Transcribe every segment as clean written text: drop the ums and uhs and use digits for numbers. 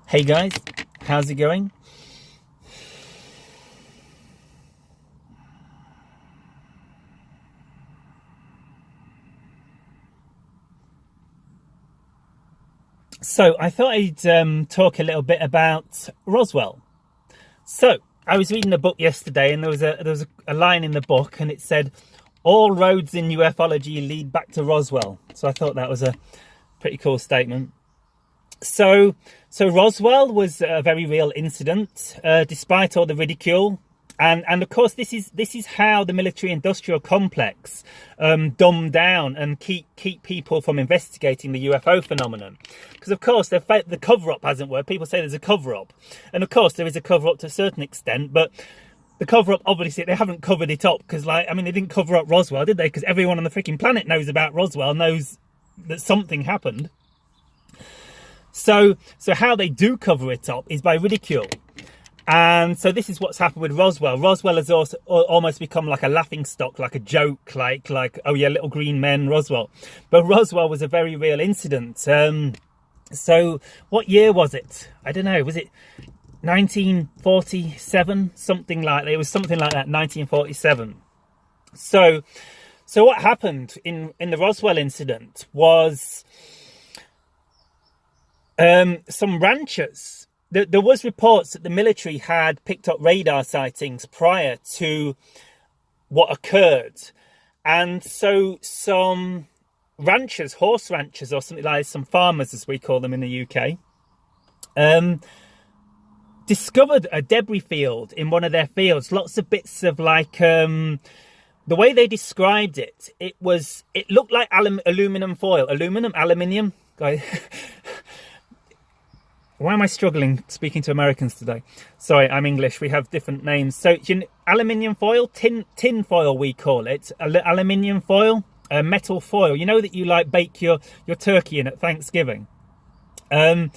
Hey guys, how's it going? So I thought I'd talk a little bit about Roswell. So I was reading a book yesterday, and there was a line in the book, and it said, "All roads in ufology lead back to Roswell." So I thought that was a pretty cool statement. So Roswell was a very real incident, despite all the ridicule. And of course, this is how the military-industrial complex dumb down and keep people from investigating the UFO phenomenon. Because of course, the cover-up hasn't worked. People say there's a cover-up, and of course there is a cover-up to a certain extent, but the cover-up, obviously, they haven't covered it up because, they didn't cover up Roswell, did they? Because everyone on the freaking planet knows about Roswell, knows that something happened. So how they do cover it up is by ridicule. And so this is what's happened with Roswell. Roswell has also almost become like a laughing stock, like a joke, like oh yeah, little green men, Roswell. But Roswell was a very real incident. So what year was it? I don't know. Was it 1947? Something like that. It was something like that, 1947. So what happened in the Roswell incident was some ranchers. There was reports that the military had picked up radar sightings prior to what occurred. And so some ranchers, horse ranchers or something like that, some farmers as we call them in the UK, discovered a debris field in one of their fields. Lots of bits of the way they described it, it looked like aluminium foil. Aluminium? Why am I struggling speaking to Americans today? Sorry, I'm English. We have different names. So, aluminium foil, tin foil, we call it. Aluminium foil, metal foil. You know that you bake your turkey in at Thanksgiving. In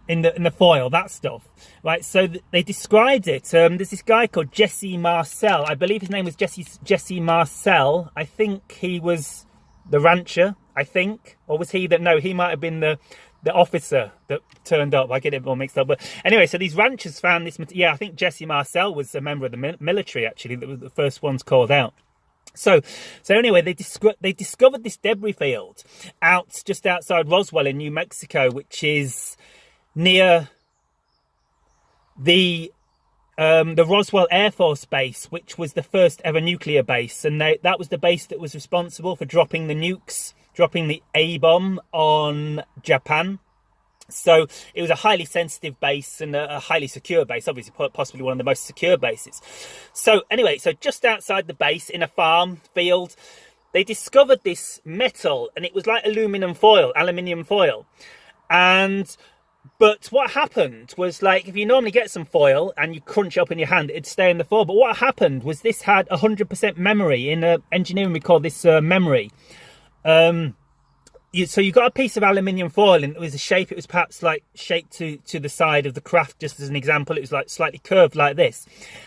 the foil, that stuff, right? So they described it. There's this guy called Jesse Marcel. I believe his name was Jesse Marcel. I think he was the rancher. Or was he that? No, he might have been the officer that turned up. I get it all mixed up. But anyway, so these ranchers found this. Yeah, I think Jesse Marcel was a member of the military, actually, that was the first ones called out. So anyway, they discovered this debris field just outside Roswell in New Mexico, which is near the Roswell Air Force Base, which was the first ever nuclear base. And that was the base that was responsible for dropping the nukes, dropping the A-bomb on Japan. So it was a highly sensitive base and a highly secure base, obviously possibly one of the most secure bases. So anyway, just outside the base in a farm field, they discovered this metal, and it was like aluminium foil. But what happened was, if you normally get some foil and you crunch it up in your hand, it'd stay in the foil. But what happened was this had 100% memory. In engineering, we call this memory. So you got a piece of aluminium foil, and it was a shape. It was perhaps shaped to the side of the craft, just as an example. It was slightly curved like this,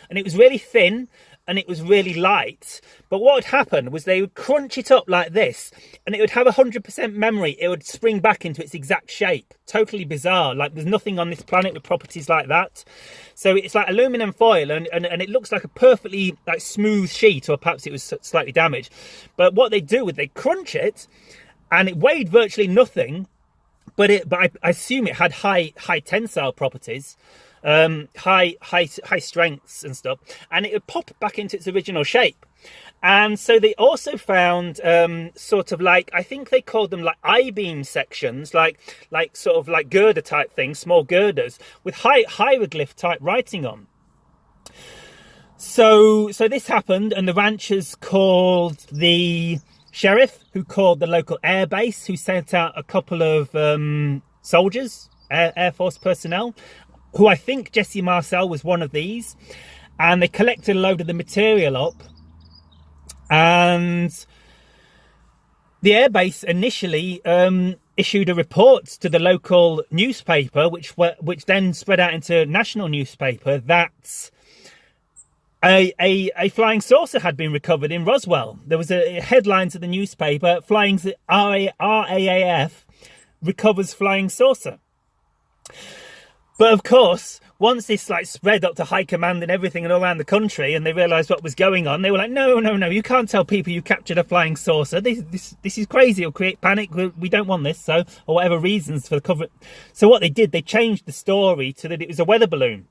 and it was really thin and it was really light. But what would happen was they would crunch it up like this, and it would have 100% memory. It would spring back into its exact shape. Totally bizarre. There's nothing on this planet with properties like that. So it's like aluminum foil, and it looks like a perfectly smooth sheet, or perhaps it was slightly damaged. But what they do is they crunch it, and it weighed virtually nothing, but I assume it had high tensile properties, high strengths and stuff, and it would pop back into its original shape. And so they also found I think they called them I-beam sections, girder type things, small girders with hieroglyph type writing on. So this happened, and the ranchers called the sheriff, who called the local air base, who sent out a couple of soldiers, Air Force personnel, who I think Jesse Marcel was one of these. And they collected a load of the material up. And the airbase initially issued a report to the local newspaper, which then spread out into national newspaper, that a flying saucer had been recovered in Roswell. There was a headline to the newspaper: RAAF recovers flying saucer. But of course, once this like spread up to high command and everything and all around the country, and they realised what was going on, they were like, no, you can't tell people you captured a flying saucer. This is crazy. It'll create panic. We don't want this. So, or whatever reasons for the cover. So what they did, they changed the story to that it was a weather balloon.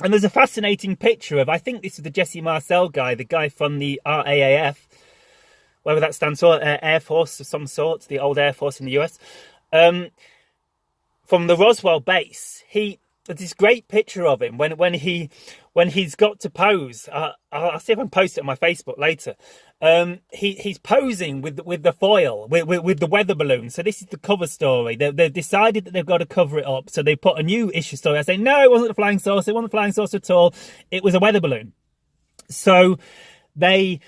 And there's a fascinating picture of, I think this is the Jesse Marcel guy, the guy from the RAAF, whatever that stands for, Air Force of some sort, the old Air Force in the US. From the Roswell base, there's this great picture of him when he's got to pose. I'll see if I can post it on my Facebook later. He's posing with the foil, with the weather balloon. So this is the cover story. They've decided that they've got to cover it up. So they put a new issue story. I say, no, it wasn't a flying saucer. It wasn't a flying saucer at all. It was a weather balloon. So they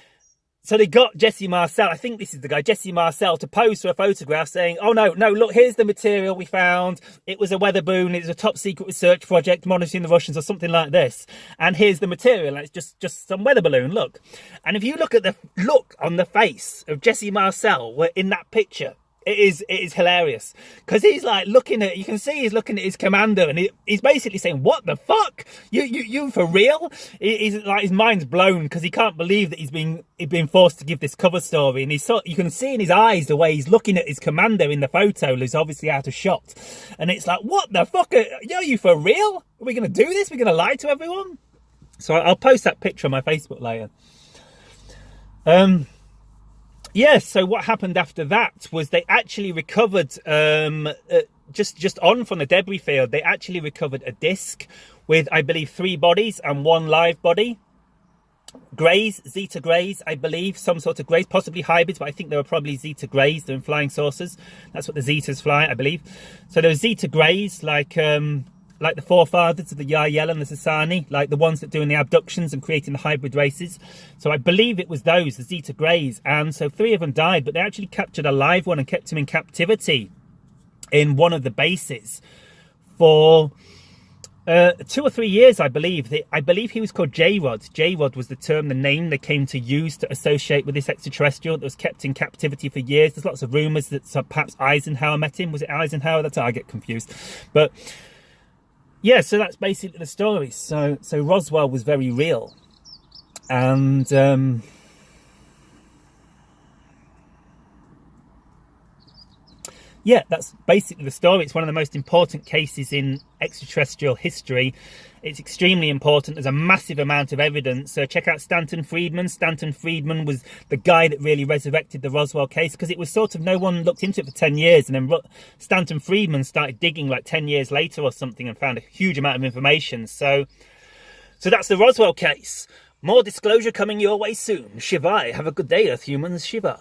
got Jesse Marcel, I think this is the guy, Jesse Marcel, to pose for a photograph saying, oh no, look, here's the material we found. It was a weather balloon. It was a top secret research project monitoring the Russians or something like this. And here's the material. And it's just some weather balloon, look. And if you look at the look on the face of Jesse Marcel in that picture, it is hilarious, because he's like looking at, you can see he's looking at his commander, and he's basically saying, what the fuck, you for real? He's like, his mind's blown because he can't believe that he's been forced to give this cover story. And you can see in his eyes the way he's looking at his commander in the photo, who's obviously out of shot, and it's like, what the fuck, are you for real? Are we gonna do this? We're gonna lie to everyone? So I'll post that picture on my Facebook later. Yeah, so what happened after that was they actually recovered, just on from the debris field, they actually recovered a disc with, I believe, 3 bodies and 1 live body. Greys, Zeta Greys, I believe, some sort of greys, possibly hybrids, but I think they were probably Zeta Greys. They're in flying saucers. That's what the Zetas fly, I believe. So there were Zeta Greys, like the forefathers of the Yahyel and the Sasani, like the ones that doing the abductions and creating the hybrid races. So I believe it was those, the Zeta Greys. And so 3 of them died, but they actually captured a live one and kept him in captivity in one of the bases for 2 or 3 years, I believe. I believe he was called J-Rod. J-Rod was the name they came to use to associate with this extraterrestrial that was kept in captivity for years. There's lots of rumours that perhaps Eisenhower met him. Was it Eisenhower? That's how I get confused. But yeah, so that's basically the story. So Roswell was very real. And yeah, that's basically the story. It's one of the most important cases in extraterrestrial history. It's extremely important. There's a massive amount of evidence. So check out Stanton Friedman. Stanton Friedman was the guy that really resurrected the Roswell case, because it was sort of, no one looked into it for 10 years. And then Stanton Friedman started digging like 10 years later or something and found a huge amount of information. So that's the Roswell case. More disclosure coming your way soon. Shivai. Have a good day, Earth humans. Shiva.